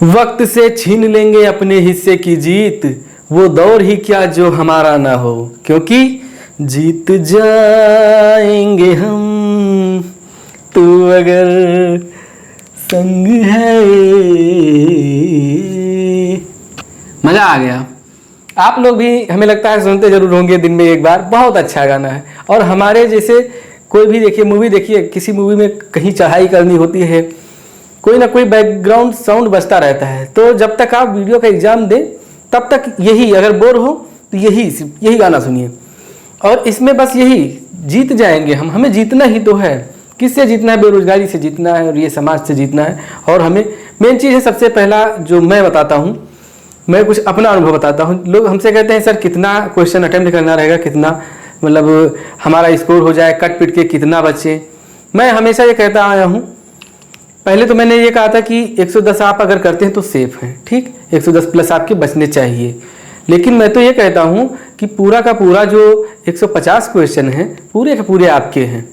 वक्त से छीन लेंगे अपने हिस्से की जीत, वो दौर ही क्या जो हमारा ना हो, क्योंकि जीत जाएंगे हम, तू अगर संग है। मजा आ गया। आप लोग भी हमें लगता है सुनते जरूर होंगे दिन में एक बार। बहुत अच्छा गाना है। और हमारे जैसे कोई भी देखिए मूवी, देखिए किसी मूवी में कहीं चढ़ाई करनी होती है, कोई ना कोई बैकग्राउंड साउंड बजता रहता है। तो जब तक आप वीडियो का एग्जाम दें तब तक यही, अगर बोर हो तो यही गाना सुनिए। और इसमें बस यही, जीत जाएंगे हम, हमें जीतना ही तो है। किससे जीतना है? बेरोजगारी से जीतना है और ये समाज से जीतना है। और हमें मेन चीज़ है, सबसे पहला जो मैं बताता हूँ, मैं कुछ अपना अनुभव बताता हूँ। लोग हमसे कहते हैं सर कितना क्वेश्चन अटेम्प्ट करना रहेगा, कितना मतलब हमारा स्कोर हो जाए, कट पिट के कितना बचे। मैं हमेशा ये कहता आया हूँ, पहले तो मैंने ये कहा था कि 110 आप अगर करते हैं तो सेफ हैं, ठीक, 110 प्लस आपके बचने चाहिए। लेकिन मैं तो ये कहता हूँ कि पूरा का पूरा जो 150 क्वेश्चन हैं पूरे के पूरे आपके हैं,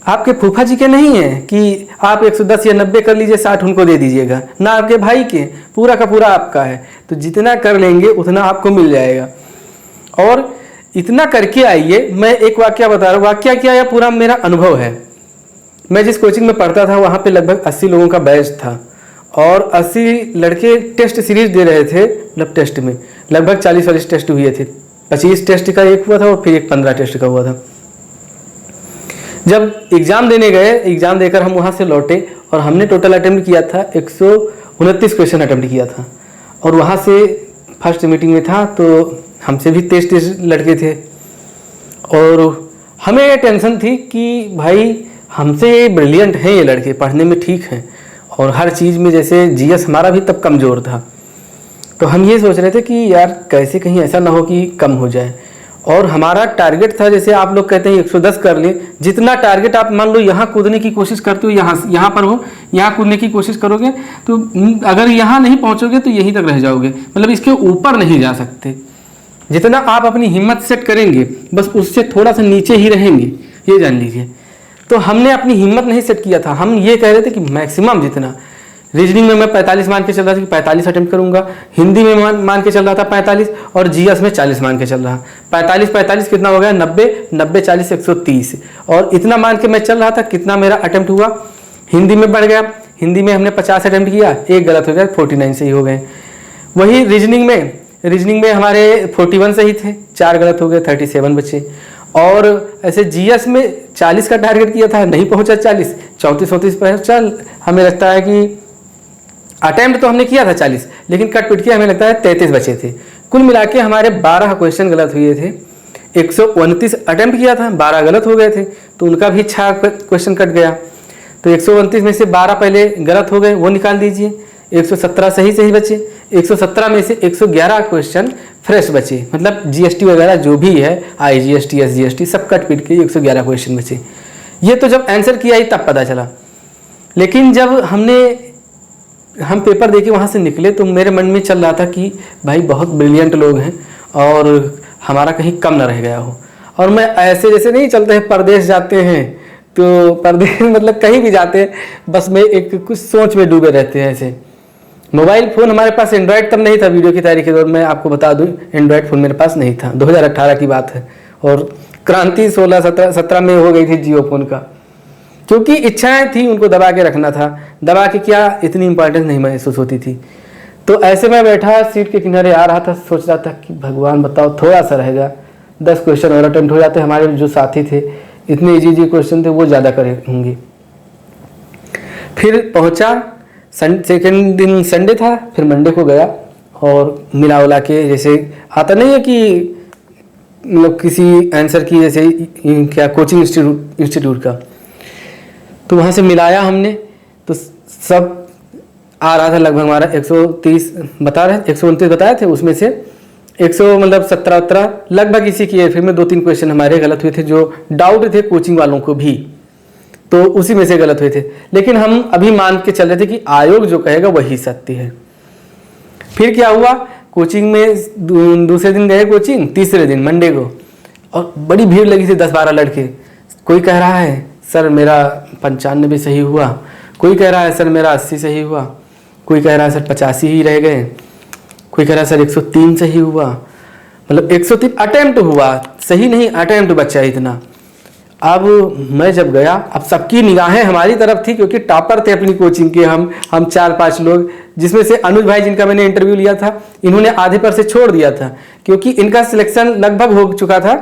आपके फूफा जी के नहीं हैं कि आप 110 या 90 कर लीजिए, 60 उनको दे दीजिएगा, ना आपके भाई के, पूरा का पूरा आपका है। तो जितना कर लेंगे उतना आपको मिल जाएगा। और इतना करके आइए। मैं एक वाक्य बता रहा हूँ, वाक्य क्या है, पूरा मेरा अनुभव है। मैं जिस कोचिंग में पढ़ता था वहाँ पे लगभग 80 लोगों का बैच था और 80 लड़के टेस्ट सीरीज दे रहे थे। मतलब टेस्ट में लगभग 40-40 टेस्ट हुए थे। 25 टेस्ट का एक हुआ था और फिर एक 15 टेस्ट का हुआ था। जब एग्ज़ाम देने गए, एग्ज़ाम देकर हम वहाँ से लौटे और हमने टोटल अटेम्प्ट किया था 129 क्वेश्चन अटेम्प्ट किया था। और वहाँ से फर्स्ट मीटिंग में था तो हमसे भी 23 लड़के थे। और हमें ये टेंशन थी कि भाई हमसे ब्रिलियंट हैं ये लड़के, पढ़ने में ठीक हैं और हर चीज़ में, जैसे जीएस हमारा भी तब कमज़ोर था। तो हम ये सोच रहे थे कि यार कैसे कहीं ऐसा ना हो कि कम हो जाए। और हमारा टारगेट था, जैसे आप लोग कहते हैं 110 कर ले, जितना टारगेट आप मान लो यहाँ कूदने की कोशिश करते हो, यहाँ पर हो, यहाँ कूदने की कोशिश करोगे तो अगर यहाँ नहीं पहुँचोगे तो यहीं तक रह जाओगे, मतलब इसके ऊपर नहीं जा सकते। जितना आप अपनी हिम्मत सेट करेंगे बस उससे थोड़ा सा नीचे ही रहेंगे, ये जान लीजिए। तो हमने अपनी हिम्मत नहीं सेट किया था। हम ये कह रहे थे कि मैक्सिमम जितना, रीजनिंग में मैं 45 मान के चल रहा था कि 45 अटेम्प्ट करूंगा, हिंदी में मान के चल रहा था 45 और जीएस में 40 मान के चल रहा। 45 कितना हो गया, 90 40 130। और इतना मान के मैं चल रहा था, कितना मेरा अटेम्प्ट हुआ, हिंदी में बढ़ गया। हिंदी में हमने 50 अटेम्प्ट किया, एक गलत हो गया, 49 सही हो गए। वही रीजनिंग में हमारे 41 सही थे, 4 गलत हो गए, 37 बचे। और ऐसे जीएस में 40 का टारगेट किया था, नहीं पहुंचा 40, 34-34 पर। चल हमें लगता है कि अटेम्प्ट तो हमने किया था 40, लेकिन कट पिट के हमें लगता है 33 बचे थे। कुल मिला के हमारे 12 क्वेश्चन गलत हुए थे। 129 अटेम्प्ट किया था, 12 गलत हो गए थे, तो उनका भी 6 क्वेश्चन कट गया। तो 129 में से 12 पहले गलत हो गए, वो निकाल दीजिए। 117 सही बचे। 117 में से 111 क्वेश्चन फ्रेश बचे, मतलब जीएसटी वगैरह जो भी है, आईजीएसटी एसजीएसटी सब कट पिट के 111 क्वेश्चन बचे। ये तो जब आंसर किया ही तब पता चला। लेकिन जब हम पेपर देके वहाँ से निकले तो मेरे मन में चल रहा था कि भाई बहुत ब्रिलियंट लोग हैं और हमारा कहीं कम ना रह गया हो। और मैं ऐसे जैसे नहीं चलते हैं, परदेश जाते हैं तो परदेश मतलब कहीं भी जाते हैं, बस में एक कुछ सोच में डूबे रहते हैं। ऐसे मोबाइल फ़ोन हमारे पास, एंड्रॉयड तब नहीं था, वीडियो की तैयारी के दौर में आपको बता दूं, एंड्रॉयड फ़ोन मेरे पास नहीं था। 2018 की बात है और क्रांति 16-17 में हो गई थी जियो फ़ोन का, क्योंकि इच्छाएं थी, उनको दबा के रखना था। दबा के क्या, इतनी इंपॉर्टेंस नहीं महसूस होती थी। तो ऐसे में बैठा सीट के किनारे आ रहा था, सोच रहा था कि भगवान बताओ थोड़ा सा रहेगा, 10 क्वेश्चन और अटेम्प्ट हो जाते। हमारे जो साथी थे इतने ईजी क्वेश्चन थे, वो ज़्यादा करे होंगे। फिर पहुँचा, सेकेंड दिन संडे था, फिर मंडे को गया और मिला उला के, जैसे आता नहीं है कि मतलब किसी आंसर की, जैसे क्या कोचिंग इंस्टीट्यूट का, तो वहाँ से मिलाया हमने। तो सब आ रहा था लगभग हमारा 130 बता रहे, 129 बताए थे, उसमें से 100 मतलब 17 लगभग इसी की। फिर में 2-3 क्वेश्चन हमारे गलत हुए थे जो डाउट थे कोचिंग वालों को भी, तो उसी में से गलत हुए थे। लेकिन हम अभी मान के चल रहे थे कि आयोग जो कहेगा वही सत्य है। फिर क्या हुआ, कोचिंग में दूसरे दिन गए कोचिंग, तीसरे दिन मंडे को, और बड़ी भीड़ लगी थी, 10-12 लड़के। कोई कह रहा है सर मेरा 95 सही हुआ, कोई कह रहा है सर मेरा 80 सही हुआ, कोई कह रहा है सर 85 ही रह गए, कोई कह रहा है सर 103 सही हुआ, मतलब 103 अटेम्प्ट हुआ, सही नहीं अटेम्प्ट बच्चा इतना। अब मैं जब गया, अब सबकी निगाहें हमारी तरफ थी क्योंकि टॉपर थे अपनी कोचिंग के हम 4-5 लोग, जिसमें से अनुज भाई जिनका मैंने इंटरव्यू लिया था, इन्होंने आधे पर से छोड़ दिया था क्योंकि इनका सिलेक्शन लगभग हो चुका था।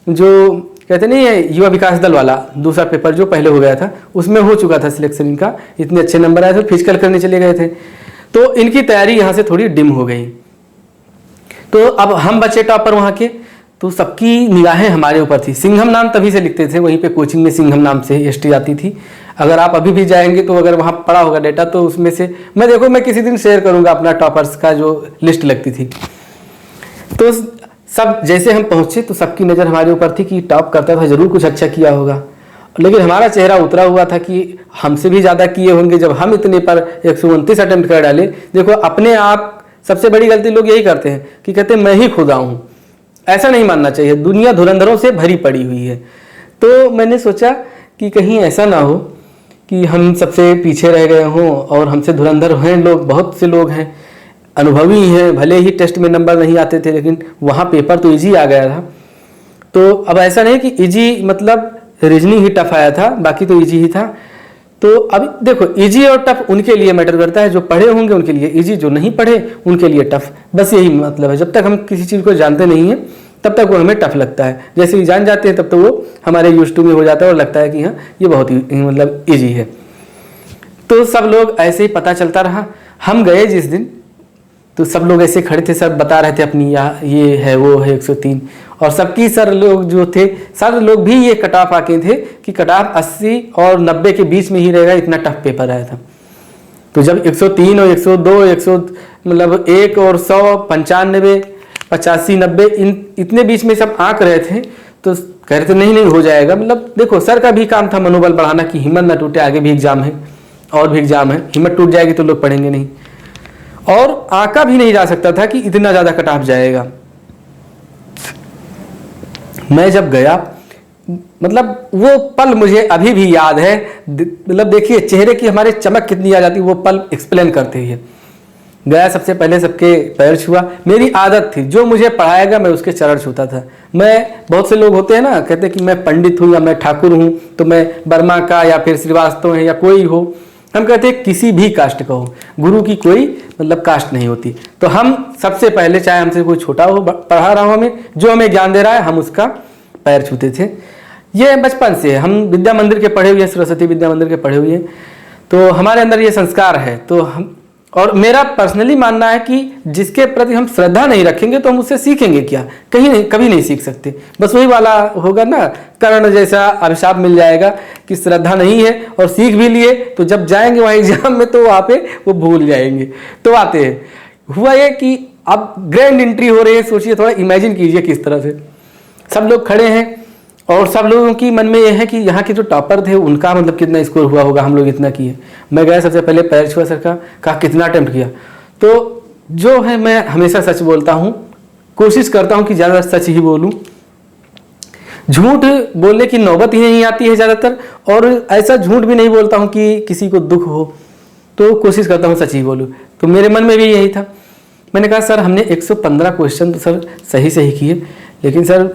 जो कहते नहीं है युवा विकास दल वाला दूसरा पेपर जो पहले हो गया था उसमें हो चुका था सिलेक्शन इनका, इतने अच्छे नंबर आए थे, फिजिकल करने चले गए थे, तो इनकी तैयारी यहाँ से थोड़ी डिम हो गई। तो अब हम बचे टॉपर वहाँ के, तो सबकी निगाहें हमारे ऊपर थी। सिंघम नाम तभी से लिखते थे, वहीं पे कोचिंग में सिंघम नाम से एसटी आती थी। अगर आप अभी भी जाएंगे तो अगर वहाँ पड़ा होगा डेटा तो उसमें से मैं किसी दिन शेयर करूँगा अपना टॉपर्स का जो लिस्ट लगती थी। तो सब जैसे हम पहुँचे तो सबकी नज़र हमारे ऊपर थी कि टॉप करता था ज़रूर कुछ अच्छा किया होगा, लेकिन हमारा चेहरा उतरा हुआ था कि हमसे भी ज़्यादा किए होंगे जब हम इतने पर 129 अटेम्प्ट कर डाले। देखो अपने आप सबसे बड़ी गलती लोग यही करते हैं कि कहते हैं मैं ही खुदा हूँ, ऐसा नहीं मानना चाहिए, दुनिया धुरंधरों से भरी पड़ी हुई है। तो मैंने सोचा कि कहीं ऐसा ना हो कि हम सबसे पीछे रह गए हों और हमसे धुरंधर हैं लोग, बहुत से लोग हैं अनुभवी हैं, भले ही टेस्ट में नंबर नहीं आते थे लेकिन वहाँ पेपर तो इजी आ गया था। तो अब ऐसा नहीं कि इजी मतलब रीजनिंग ही टफ आया था, बाकी तो इजी ही था। तो अब देखो इजी और टफ उनके लिए मैटर करता है, जो पढ़े होंगे उनके लिए इजी, जो नहीं पढ़े उनके लिए टफ, बस यही मतलब है। जब तक हम किसी चीज़ को जानते नहीं हैं तब तक वो हमें टफ लगता है, जैसे ही जान जाते हैं तब तो वो हमारे यूज टू में हो जाता है और लगता है कि हाँ ये बहुत ही मतलब ईजी है। तो सब लोग ऐसे ही पता चलता रहा। हम गए जिस दिन तो सब लोग ऐसे खड़े थे, सब बता रहे थे अपनी ये है वो है 103, और सबकी सर लोग जो थे सर लोग भी ये कट ऑफ आके थे कि कट ऑफ 80 और 90 के बीच में ही रहेगा, इतना टफ पेपर आया था। तो जब 103 और 102 100 मतलब 1 और 100 95 85 90 इतने बीच में सब आंक रहे थे, तो कह रहे थे नहीं हो जाएगा। मतलब देखो सर का भी काम था मनोबल बढ़ाना कि हिम्मत ना टूटे, आगे भी एग्जाम है और भी एग्जाम है, हिम्मत टूट जाएगी तो लोग पढ़ेंगे नहीं। और आंका भी नहीं जा सकता था कि इतना ज़्यादा कट ऑफ जाएगा। मैं जब गया मतलब वो पल मुझे अभी भी याद है, मतलब देखिए चेहरे की हमारे चमक कितनी आ जाती, वो पल एक्सप्लेन करते हुए। गया सबसे पहले सबके पैर छुआ, मेरी आदत थी जो मुझे पढ़ाएगा मैं उसके चरण छूता था। मैं बहुत से लोग होते हैं ना कहते हैं कि मैं पंडित हूँ या मैं ठाकुर हूँ तो मैं वर्मा का या फिर श्रीवास्तव है या कोई हो, हम कहते हैं किसी भी कास्ट का हो, गुरु की कोई मतलब कास्ट नहीं होती। तो हम सबसे पहले चाहे हमसे कोई छोटा हो पढ़ा रहा हो, हमें जो हमें ज्ञान दे रहा है हम उसका पैर छूते थे। ये बचपन से हम विद्या मंदिर के पढ़े हुए, सरस्वती विद्या मंदिर के पढ़े हुए, तो हमारे अंदर ये संस्कार है। तो हम और मेरा पर्सनली मानना है कि जिसके प्रति हम श्रद्धा नहीं रखेंगे तो हम उससे सीखेंगे क्या, कहीं नहीं, कभी नहीं सीख सकते। बस वही वाला होगा ना, कर्ण जैसा अभिशाप मिल जाएगा कि श्रद्धा नहीं है और सीख भी लिए तो जब जाएंगे वहाँ एग्जाम में तो वहाँ पे वो भूल जाएंगे। तो आते हैं, हुआ ये कि अब ग्रैंड एंट्री हो रही है, सोचिए थोड़ा इमेजिन कीजिए किस तरह से सब लोग खड़े हैं और सब लोगों की मन में यह है कि यहाँ के जो टॉपर थे उनका मतलब कितना स्कोर हुआ होगा, हम लोग इतना किए। मैं गया सबसे पहले पैर छुआ सर का, कहा कितना अटेम्प्ट किया। तो जो है मैं हमेशा सच बोलता हूँ, कोशिश करता हूँ कि ज़्यादा सच ही बोलूँ, झूठ बोलने की नौबत ही नहीं आती है ज़्यादातर, और ऐसा झूठ भी नहीं बोलता हूँ कि किसी को दुख हो, तो कोशिश करता हूँ सच ही बोलूँ। तो मेरे मन में भी यही था। मैंने कहा सर हमने 115 क्वेश्चन तो सर सही किए, लेकिन सर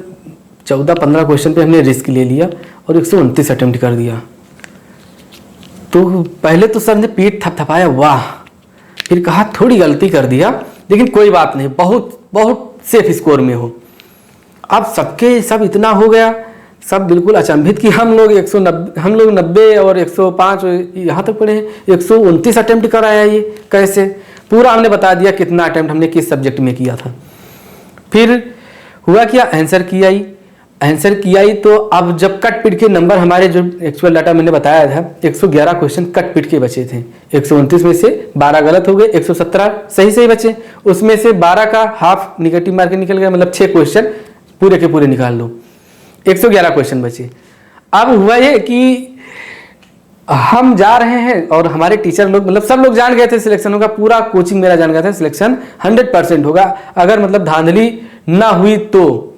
14-15 क्वेश्चन पे हमने रिस्क ले लिया और 129 अटेम्प्ट कर दिया। तो पहले तो सर ने पीठ थपथपाया, वाह, फिर कहा थोड़ी गलती कर दिया लेकिन कोई बात नहीं, बहुत बहुत सेफ स्कोर में हो। अब सबके सब इतना हो गया, सब बिल्कुल अचंभित कि हम लोग 90 और 105 यहाँ तक पढ़े हैं, 129 अटेम्प्ट कराया, ये कैसे? पूरा हमने बता दिया कितना अटेम्प्ट हमने किस सब्जेक्ट में किया था। फिर हुआ क्या, आंसर किया ही तो अब जब कट पिट के नंबर हमारे जो एक्चुअल डाटा मैंने बताया था 111 क्वेश्चन कट पिट के बचे थे। 129 में से 12 गलत हो गए, 117 सही बचे, उसमें से 12 का हाफ निगेटिव मार्किंग निकल गया, मतलब 6 क्वेश्चन पूरे के पूरे निकाल लो, 111 क्वेश्चन बचे। अब हुआ ये कि हम जा रहे हैं और हमारे टीचर लोग मतलब सब लोग जान गए थे सिलेक्शन होगा, पूरा कोचिंग मेरा जान गया था सिलेक्शन 100% होगा, अगर मतलब धांधली ना हुई तो।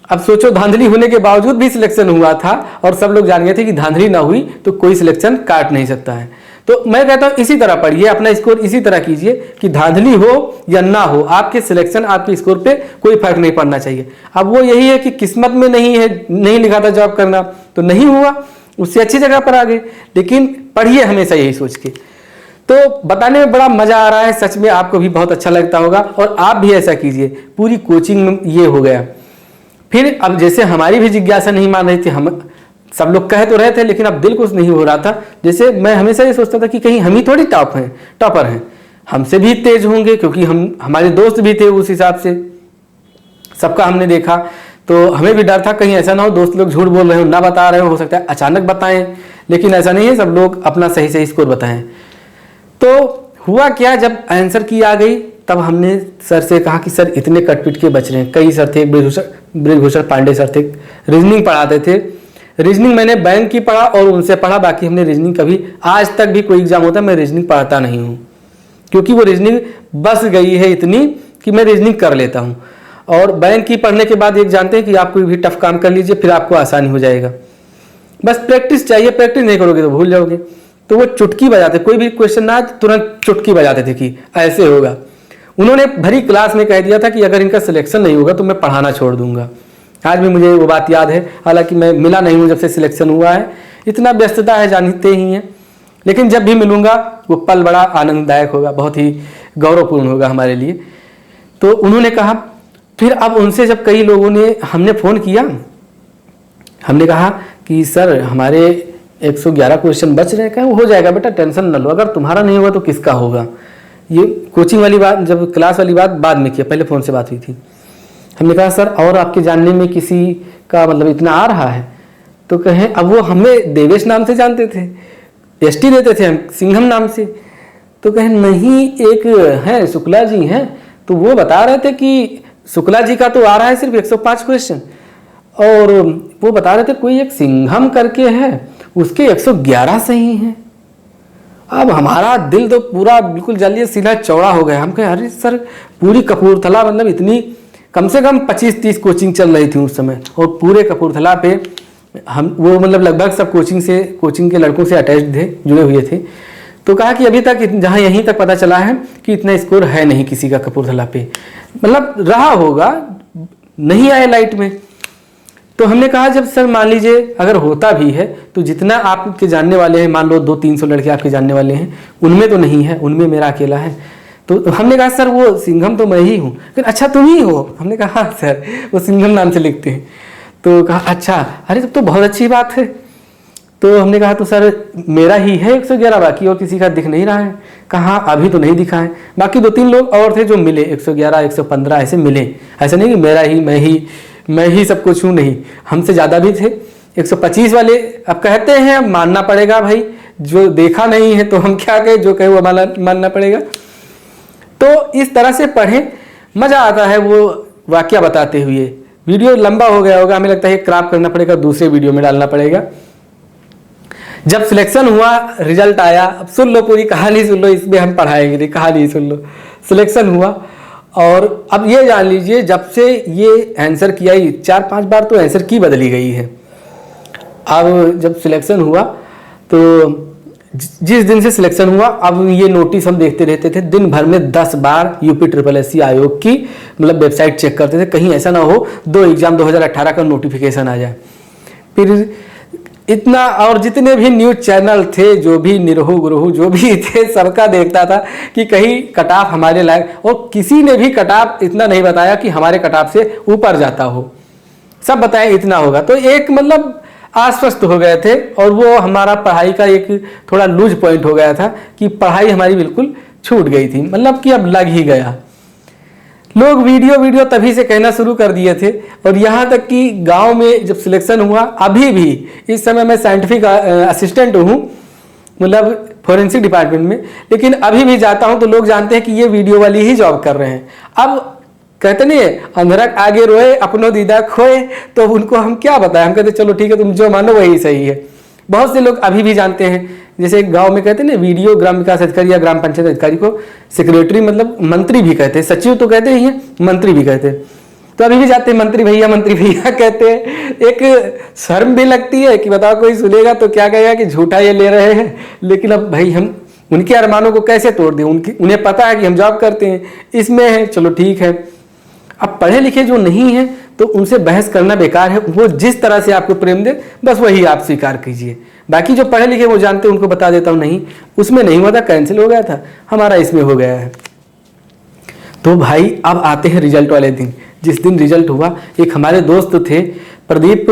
अब सोचो धांधली होने के बावजूद भी सिलेक्शन हुआ था और सब लोग जान गए थे कि धांधली ना हुई तो कोई सिलेक्शन काट नहीं सकता है। तो मैं कहता हूँ इसी तरह पढ़िए, अपना स्कोर इसी तरह कीजिए कि धांधली हो या ना हो, आपके सिलेक्शन आपके स्कोर पे कोई फर्क नहीं पड़ना चाहिए। अब वो यही है कि किस्मत में नहीं है, नहीं लिखा था जॉब करना तो नहीं हुआ, उससे अच्छी जगह पर आ गए, लेकिन पढ़िए हमेशा यही सोच के। तो बताने में बड़ा मजा आ रहा है, सच में आपको भी बहुत अच्छा लगता होगा और आप भी ऐसा कीजिए। पूरी कोचिंग में ये हो गया। फिर अब जैसे हमारी भी जिज्ञासा नहीं मान रही थी, हम सब लोग कह तो रहे थे लेकिन अब दिल कुछ नहीं हो रहा था। जैसे मैं हमेशा ये सोचता था कि कहीं हम ही थोड़ी टॉपर हैं, हमसे भी तेज होंगे, क्योंकि हमारे दोस्त भी थे उस हिसाब से, सबका हमने देखा, तो हमें भी डर था कहीं ऐसा ना हो दोस्त लोग झूठ बोल रहे हो, ना बता रहे हो सकता है अचानक बताएं, लेकिन ऐसा नहीं है, सब लोग अपना सही सही स्कोर बताएं। तो हुआ क्या, जब आंसर की आ गई तब हमने सर से कहा कि सर इतने कटपिट के बच रहे हैं। कई सर थे, ब्रिजभूषण पांडे सर थे, रीजनिंग पढ़ाते थे। रीजनिंग मैंने बैंक की पढ़ा और उनसे पढ़ा, बाकी हमने रीजनिंग कभी आज तक भी कोई एग्जाम होता है मैं रीजनिंग पढ़ाता नहीं हूँ, क्योंकि वो रीजनिंग बस गई है इतनी कि मैं रीजनिंग कर लेता हूँ। और बैंक की पढ़ने के बाद एक जानते हैं कि आप कोई भी टफ काम कर लीजिए फिर आपको आसानी हो जाएगा, बस प्रैक्टिस चाहिए, प्रैक्टिस नहीं करोगे तो भूल जाओगे। तो वो चुटकी बजाते, कोई भी क्वेश्चन ना तुरंत चुटकी बजाते थे कि ऐसे होगा। उन्होंने भरी क्लास में कह दिया था कि अगर इनका सिलेक्शन नहीं होगा तो मैं पढ़ाना छोड़ दूंगा। आज भी मुझे वो बात याद है, हालांकि मैं मिला नहीं हूँ जब से सिलेक्शन हुआ है, इतना व्यस्तता है जानते ही हैं, लेकिन जब भी मिलूंगा वो पल बड़ा आनंददायक होगा, बहुत ही गौरवपूर्ण होगा हमारे लिए। तो उन्होंने कहा, फिर अब उनसे जब कई लोगों ने हमने फ़ोन किया, हमने कहा कि सर हमारे 111 क्वेश्चन बच रहे हैं, कहें हो जाएगा बेटा, टेंशन न लो, अगर तुम्हारा नहीं होगा तो किसका होगा। ये कोचिंग वाली बात, जब क्लास वाली बात बाद में किया, पहले फ़ोन से बात हुई थी। हमने कहा सर और आपके जानने में किसी का मतलब इतना आ रहा है, तो कहें अब वो हमें देवेश नाम से जानते थे, एसटी देते थे हम सिंघम नाम से, तो कहें नहीं एक हैं शुक्ला जी हैं, तो वो बता रहे थे कि शुक्ला जी का तो आ रहा है सिर्फ 105 क्वेश्चन, और वो बता रहे थे कोई एक सिंघम करके है उसके 111 सही हैं। अब हमारा दिल तो पूरा बिल्कुल जलिए सीधा चौड़ा हो गया। हम कहे अरे सर पूरी कपूरथला मतलब इतनी कम से कम 25-30 कोचिंग चल रही थी उस समय, और पूरे कपूरथला पे हम वो मतलब लगभग सब कोचिंग के लड़कों से अटैच थे, जुड़े हुए थे। तो कहा कि अभी तक जहाँ यहीं तक पता चला है कि इतना स्कोर है नहीं किसी का कपूरथला पे, मतलब रहा होगा, नहीं आए लाइट में। तो हमने कहा जब सर मान लीजिए अगर होता भी है तो जितना आपके जानने वाले हैं, मान लो 200-300 लड़के आपके जानने वाले हैं, उनमें तो नहीं है, उनमें मेरा अकेला है। तो हमने कहा सर वो सिंघम तो मैं ही हूँ। फिर अच्छा तुम ही हो? हमने कहा हाँ सर, वो सिंघम नाम से लिखते हैं। तो कहा अच्छा, अरे तब तो बहुत अच्छी बात है। तो हमने कहा तो सर मेरा ही है 111, बाकी और किसी का दिख नहीं रहा है। कहा अभी तो नहीं दिखा है, बाकी 2-3 लोग और थे जो मिले, 111, 115 ऐसे मिले। ऐसा नहीं कि मेरा ही मैं ही सब कुछ हूँ, नहीं, हमसे ज़्यादा भी थे। 125 वाले अब कहते हैं मानना पड़ेगा भाई, जो देखा नहीं है तो हम क्या कहें, जो कहे वो मानना पड़ेगा। तो इस तरह से पढ़ें, मज़ा आता है वो वाकया बताते हुए। वीडियो लंबा हो गया होगा, हमें लगता है क्रॉप करना पड़ेगा, दूसरे वीडियो में डालना पड़ेगा। जब सिलेक्शन हुआ, रिजल्ट आया, अब सुन लो पूरी कहानी सुन लो, इसमें हम पढ़ाएंगे नहीं, कहानी सुन लो। सिलेक्शन हुआ और अब ये जान लीजिए जब से ये आंसर किया ही 4-5 बार तो आंसर की बदली गई है। अब जब सिलेक्शन हुआ तो जिस दिन से सिलेक्शन हुआ, अब ये नोटिस हम देखते रहते थे, दिन भर में 10 बार UPSSC आयोग की मतलब वेबसाइट चेक करते थे, कहीं ऐसा ना हो 2 एग्जाम 2018 का नोटिफिकेशन आ जाए। फिर इतना, और जितने भी न्यूज़ चैनल थे, जो भी निरहु गुरहु जो भी थे, सबका देखता था कि कहीं कट ऑफ हमारे लायक, और किसी ने भी कट ऑफ इतना नहीं बताया कि हमारे कट ऑफ से ऊपर जाता हो, सब बताए इतना होगा। तो एक मतलब आश्वस्त हो गए थे, और वो हमारा पढ़ाई का एक थोड़ा लूज पॉइंट हो गया था कि पढ़ाई हमारी बिल्कुल छूट गई थी, मतलब कि अब लग ही गया। लोग वीडियो तभी से कहना शुरू कर दिए थे, और यहाँ तक कि गांव में जब सिलेक्शन हुआ, अभी भी इस समय मैं साइंटिफिक असिस्टेंट हूँ, मतलब फोरेंसिक डिपार्टमेंट में, लेकिन अभी भी जाता हूँ तो लोग जानते हैं कि ये वीडियो वाली ही जॉब कर रहे हैं। अब कहते नहीं है अंधरक आगे रोए अपनो दीदा खोए, तो उनको हम क्या बताएं, हम कहते चलो ठीक है तुम जो मानो वही सही है। बहुत से लोग अभी भी जानते हैं, जैसे गांव में कहते हैं ना वीडियो ग्राम विकास अधिकारी या ग्राम पंचायत अधिकारी को सेक्रेटरी मतलब मंत्री भी कहते हैं, सचिव तो कहते ही हैं, मंत्री भी कहते हैं। तो अभी भी जाते हैं मंत्री भैया कहते हैं। एक शर्म भी लगती है कि बताओ कोई सुनेगा तो क्या कहेगा कि झूठा ये ले रहे हैं, लेकिन अब भाई हम उनके अरमानों को कैसे तोड़ दें, उन्हें पता है कि हम जॉब करते हैं, इसमें है, चलो ठीक है। अब पढ़े लिखे जो नहीं है तो उनसे बहस करना बेकार है, वो जिस तरह से आपको प्रेम दे बस वही आप स्वीकार कीजिए। बाकी जो पढ़े लिखे वो जानते हैं, उनको बता देता हूँ नहीं उसमें नहीं हुआ था, कैंसिल हो गया था, हमारा इसमें हो गया है। तो भाई अब आते हैं रिजल्ट वाले दिन। जिस दिन रिजल्ट हुआ, एक हमारे दोस्त थे प्रदीप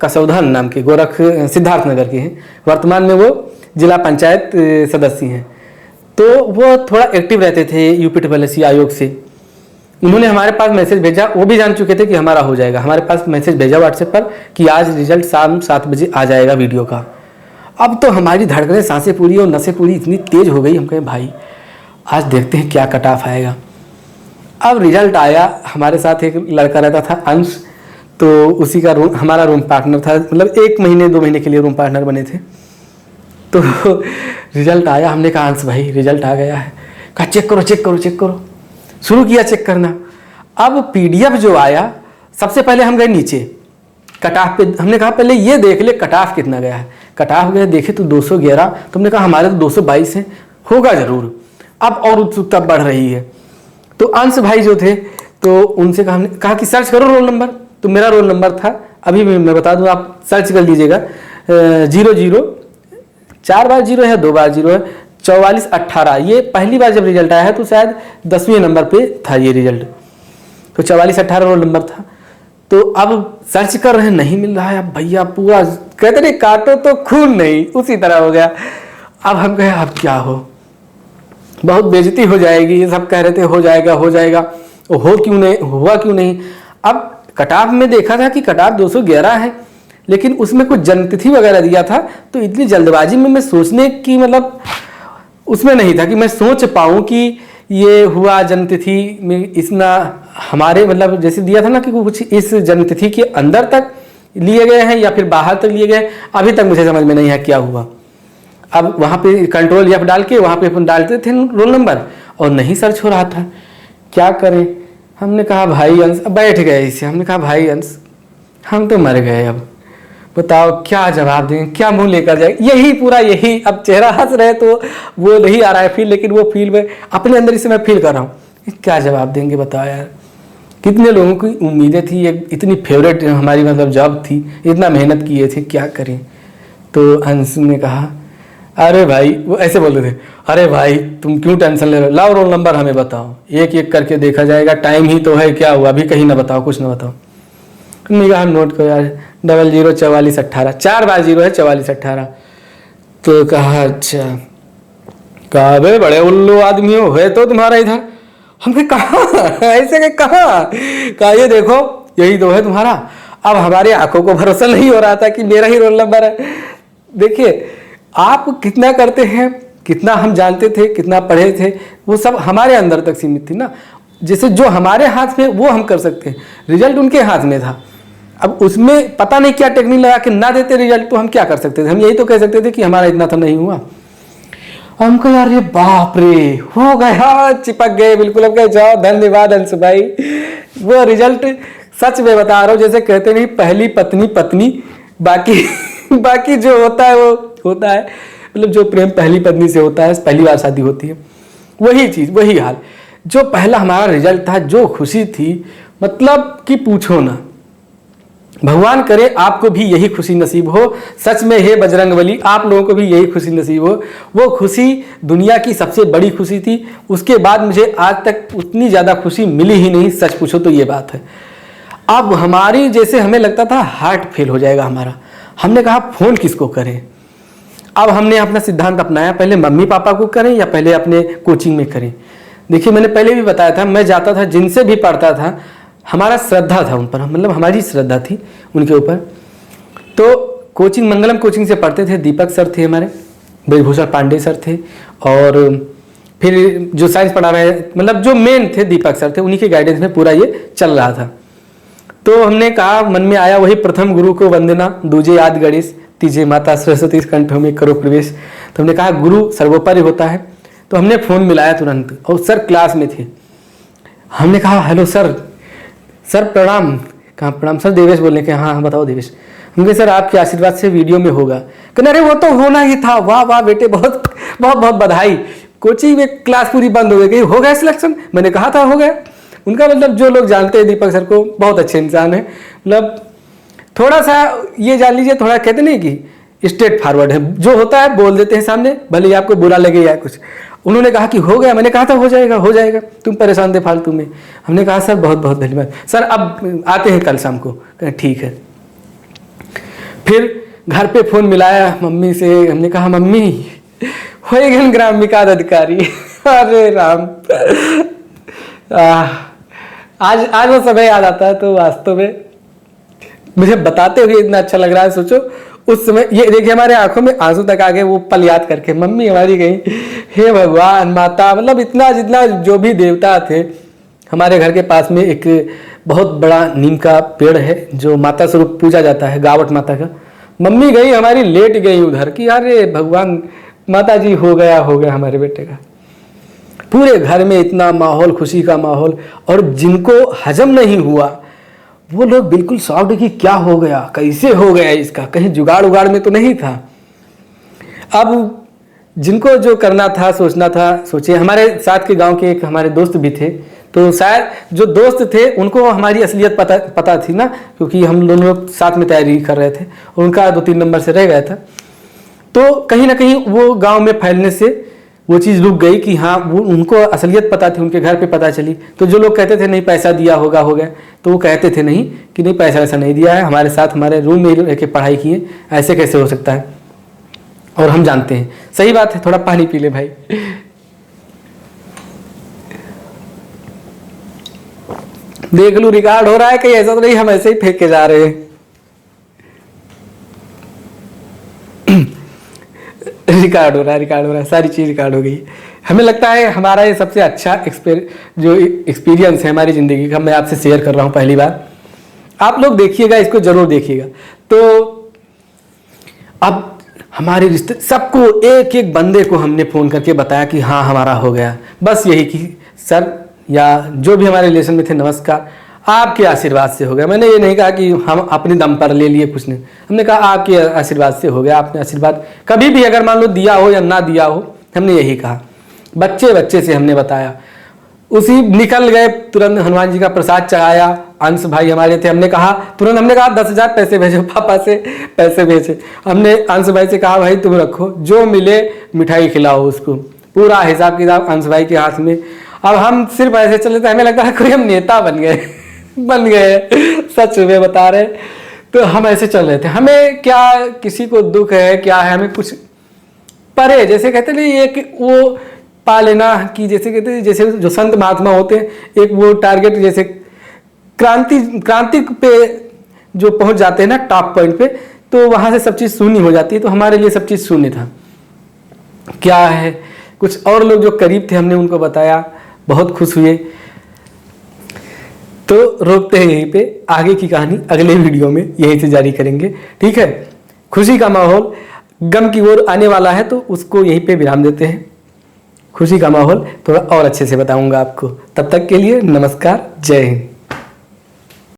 कसौधन नाम के, सिद्धार्थनगर के हैं, वर्तमान में वो जिला पंचायत सदस्य हैं। तो वो थोड़ा एक्टिव रहते थे यूपीएससी आयोग से। उन्होंने हमारे पास मैसेज भेजा, वो भी जान चुके थे कि हमारा हो जाएगा, हमारे पास मैसेज भेजा व्हाट्सएप पर कि आज रिजल्ट शाम 7 बजे आ जाएगा वीडियो का। अब तो हमारी धड़कनें, सांसें पूरी और नसें पूरी इतनी तेज हो गई, हम कहें भाई आज देखते हैं क्या कट ऑफ आएगा। अब रिजल्ट आया, हमारे साथ एक लड़का रहता था अंश, तो उसी का हमारा रूम पार्टनर था, मतलब 1 महीने 2 महीने के लिए रूम पार्टनर बने थे। तो रिजल्ट आया, हमने कहा अंश भाई रिजल्ट आ गया है, कहा चेक करो। शुरू किया चेक करना। अब पीडीएफ जो आया, सबसे पहले हम गए नीचे कट ऑफ पे, हमने कहा पहले ये देख ले कट ऑफ कितना गया है। कट ऑफ गया, देखे तो 211, तो हमने कहा हमारे तो 222 है, होगा जरूर। अब और उत्सुकता बढ़ रही है। तो अंश भाई जो थे तो उनसे कहा, हमने कहा कि सर्च करो रोल नंबर। तो मेरा रोल नंबर था, अभी मैं बता दूं, आप सर्च कर लीजिएगा, 00 4 बार 0 है, 2 बार 0 है, 4418। ये पहली बार जब रिजल्ट आया है तो शायद 10वें नंबर पे था ये रिजल्ट। तो 4418 रोल नंबर था। तो अब सर्च कर रहे हैं, नहीं मिल रहा है। अब भैया पूरा कहते नहीं काटो तो खून नहीं, उसी तरह हो गया। अब हम कहे अब क्या हो, बहुत बेइज्जती हो जाएगी। ये सब कह रहे थे हो जाएगा, हो क्यों नहीं, हुआ क्यों नहीं। अब कट ऑफ में देखा था कि कट ऑफ 211 है, लेकिन उसमें कुछ जन्मतिथि वगैरह दिया था। तो इतनी जल्दबाजी में मैं सोचने की मतलब उसमें नहीं था कि मैं सोच पाऊँ कि ये हुआ जन्मतिथि में इतना हमारे मतलब जैसे दिया था ना कि कुछ इस जन्मतिथि के अंदर तक लिए गए हैं या फिर बाहर तक लिए गए, अभी तक मुझे समझ में नहीं है क्या हुआ। अब वहाँ पे कंट्रोल F डाल के वहाँ पे अपन डालते थे रोल नंबर और नहीं सर्च हो रहा था, क्या करें। हमने कहा भाई अंश, बैठ गए इसे, हमने कहा भाई अंश हम तो मर गए, अब बताओ क्या जवाब दें, क्या मुंह लेकर जाए। यही पूरा यही, अब चेहरा हंस रहे तो वो नहीं आ रहा है फील, लेकिन वो फील में अपने अंदर इसे मैं फील कर रहा हूँ, क्या जवाब देंगे बताओ यार। कितने लोगों की उम्मीदें थी, इतनी फेवरेट हमारी मतलब जॉब थी, इतना मेहनत किए थे, क्या करें। तो अंश ने कहा अरे भाई, वो ऐसे बोल रहे थे, अरे भाई तुम क्यों टेंशन ले रहे हो, लाओ रोल नंबर हमें बताओ, एक एक करके देखा जाएगा, टाइम ही तो है, क्या हुआ अभी, कहीं ना बताओ, कुछ ना बताओ। हमने कहा नोट करो यार, 00 44 18, 4 बार 0 है, 44 18। तो कहा अच्छा, कहा बे बड़े उल्लू आदमी हो है तो तुम्हारा इधर। हमने कहा ऐसे के कहा ये देखो यही तो है तुम्हारा। अब हमारी आंखों को भरोसा नहीं हो रहा था कि मेरा ही रोल नंबर है। देखिए आप कितना करते हैं, कितना हम जानते थे, कितना पढ़े थे, वो सब हमारे अंदर तक सीमित थी ना। जैसे जो हमारे हाथ में वो हम कर सकते हैं, रिजल्ट उनके हाथ में था। अब उसमें पता नहीं क्या टेक्निक लगा के ना देते रिजल्ट, तो हम क्या कर सकते थे, हम यही तो कह सकते थे कि हमारा इतना तो नहीं हुआ। हमको यार ये बाप रे हो गया, चिपक गए बिल्कुल। अब कहे जाओ धन्यवाद अंशु भाई, वो रिजल्ट सच में बता रहा हूँ, जैसे कहते नहीं पहली पत्नी पत्नी, बाकी जो होता है वो होता है, मतलब जो प्रेम पहली पत्नी से होता है, पहली बार शादी होती है, वही चीज वही हाल। जो पहला हमारा रिजल्ट था, जो खुशी थी मतलब कि पूछो ना। भगवान करे आपको भी यही खुशी नसीब हो, सच में हे बजरंगबली आप लोगों को भी यही खुशी नसीब हो। वो खुशी दुनिया की सबसे बड़ी खुशी थी, उसके बाद मुझे आज तक उतनी ज़्यादा खुशी मिली ही नहीं, सच पूछो तो ये बात है। अब हमारी जैसे हमें लगता था हार्ट फेल हो जाएगा हमारा, हमने कहा फ़ोन किसको करें। अब हमने अपना सिद्धांत अपनाया, पहले मम्मी पापा को करें या पहले अपने कोचिंग में करें। देखिए मैंने पहले भी बताया था, मैं जाता था जिनसे भी पढ़ता था, हमारा श्रद्धा था उन पर, मतलब हमारी श्रद्धा थी उनके ऊपर। तो कोचिंग मंगलम कोचिंग से पढ़ते थे, दीपक सर थे हमारे, ब्रजभूषण पांडे सर थे, और फिर जो साइंस पढ़ा रहे मतलब जो मेन थे दीपक सर थे, उन्हीं के गाइडेंस में पूरा ये चल रहा था। तो हमने कहा, मन में आया वही प्रथम गुरु को वंदना, दूजे आदि गणेश, तीजे माता सरस्वती कंठ में करो प्रवेश। तो हमने कहा गुरु सर्वोपरि होता है। तो हमने फ़ोन मिलाया तुरंत, और सर क्लास में थे। हमने कहा हेलो सर, सर प्रणाम। कहाँ प्रणाम सर? देवेश बोलने के। हाँ हाँ बताओ देवेश। हम कहे सर आपके आशीर्वाद से वीडियो में होगा। कहने अरे वो तो होना ही था। वाह वाह बेटे, बहुत बहुत बहुत बधाई। कोचिंग में क्लास पूरी बंद हो गई, हो गया सिलेक्शन? मैंने कहा था हो गया। उनका मतलब जो लोग जानते हैं दीपक सर को, बहुत अच्छे इंसान है। मतलब थोड़ा सा ये जान लीजिए, थोड़ा कहते नहीं कि स्ट्रेट फॉरवर्ड है, जो होता है बोल देते हैं सामने, भले ही आपको बुरा लगे या कुछ। उन्होंने कहा कि हो गया, मैंने कहा था हो जाएगा हो जाएगा, तुम परेशान थे फालतू में। हमने कहा सर बहुत बहुत धन्यवाद सर, अब आते हैं कल शाम को। कहा ठीक है। फिर घर पे फोन मिलाया मम्मी से। हमने कहा मम्मी हो गए ग्राम विकास अधिकारी। अरे राम, आज वो समय याद आता है तो वास्तव में मुझे बताते हुए इतना अच्छा लग रहा है। सोचो उस समय, ये देखिए हमारे आंखों में आंसू तक आ गए वो पल याद करके। मम्मी हमारी गई, हे भगवान माता, मतलब इतना जितना जो भी देवता थे। हमारे घर के पास में एक बहुत बड़ा नीम का पेड़ है जो माता स्वरूप पूजा जाता है, गावट माता का। मम्मी गई हमारी, लेट गई उधर कि अरे भगवान माता जी हो गया हमारे बेटे का। पूरे घर में इतना माहौल, खुशी का माहौल। और जिनको हजम नहीं हुआ वो लोग बिल्कुल शॉक्ड कि क्या हो गया, कैसे हो गया इसका, कहीं जुगाड़ उगाड़ में तो नहीं था। अब जिनको जो करना था, सोचना था, सोचिए। हमारे साथ के गांव के एक हमारे दोस्त भी थे, तो शायद जो दोस्त थे उनको हमारी असलियत पता थी ना, क्योंकि हम दोनों लोग साथ में तैयारी कर रहे थे। उनका 2-3 नंबर से रह गया था, तो कहीं ना कहीं वो गांव में फैलने से वो चीज़ रुक गई कि हाँ वो उनको असलियत पता थी, उनके घर पे पता चली। तो जो लोग कहते थे नहीं पैसा दिया होगा हो गया, तो वो कहते थे नहीं कि नहीं पैसा वैसा नहीं दिया है, हमारे साथ हमारे रूम में रह के पढ़ाई किए, ऐसे कैसे हो सकता है। और हम जानते हैं। सही बात है, थोड़ा पानी पी ले भाई। देख लू रिकॉर्ड हो रहा है कहीं, ऐसा तो नहीं हम ऐसे ही फेंक के जा रहे हैं। रिकॉर्ड हो रहा है, सारी चीज़ रिकॉर्ड हो गई। हमें लगता है हमारा ये सबसे अच्छा जो एक्सपीरियंस है हमारी ज़िंदगी का, मैं आपसे शेयर कर रहा हूँ पहली बार। आप लोग देखिएगा, इसको ज़रूर देखिएगा। तो अब हमारे रिश्ते सबको, एक एक बंदे को हमने फ़ोन करके बताया कि हाँ हमारा हो गया। बस यही कि सर या जो भी हमारे रिलेशन में थे, नमस्कार, आपके आशीर्वाद से हो गया। मैंने ये नहीं कहा कि हम अपने दम पर ले लिए, कुछ नहीं। हमने कहा आपके आशीर्वाद से हो गया। आपने आशीर्वाद कभी भी अगर मान लो दिया हो या ना दिया हो, हमने यही कहा। बच्चे से हमने बताया, उसी निकल गए तुरंत। हनुमान जी का प्रसाद चढ़ाया। अंश भाई हमारे थे, हमने कहा तुरंत, हमने कहा 10,000 पैसे भेजो, पापा से पैसे भेजे। हमने अंश भाई से कहा भाई तुम रखो, जो मिले मिठाई खिलाओ उसको। पूरा हिसाब किताब अंश भाई के हाथ में। अब हम सिर्फ ऐसे चले थे, हमें लगता है कोई हम नेता बन गए। सच में बता रहे। तो हम ऐसे चल रहे थे। हमें क्या किसी को दुख है क्या है, हमें कुछ परे, जैसे कहते नहीं एक वो पा लेना कि जैसे कहते, जैसे जो संत महात्मा होते हैं एक वो टारगेट, जैसे क्रांति पे जो पहुंच जाते हैं ना टॉप पॉइंट पे, तो वहां से सब चीज़ शून्य हो जाती है। तो हमारे लिए सब चीज़ शून्य था। क्या है, कुछ और लोग जो करीब थे हमने उनको बताया, बहुत खुश हुए। तो रोकते हैं यहीं पे, आगे की कहानी अगले वीडियो में यहीं से जारी करेंगे। ठीक है, खुशी का माहौल गम की ओर आने वाला है, तो उसको यहीं पे विराम देते हैं। खुशी का माहौल थोड़ा और अच्छे से बताऊंगा आपको। तब तक के लिए नमस्कार, जय हिंद।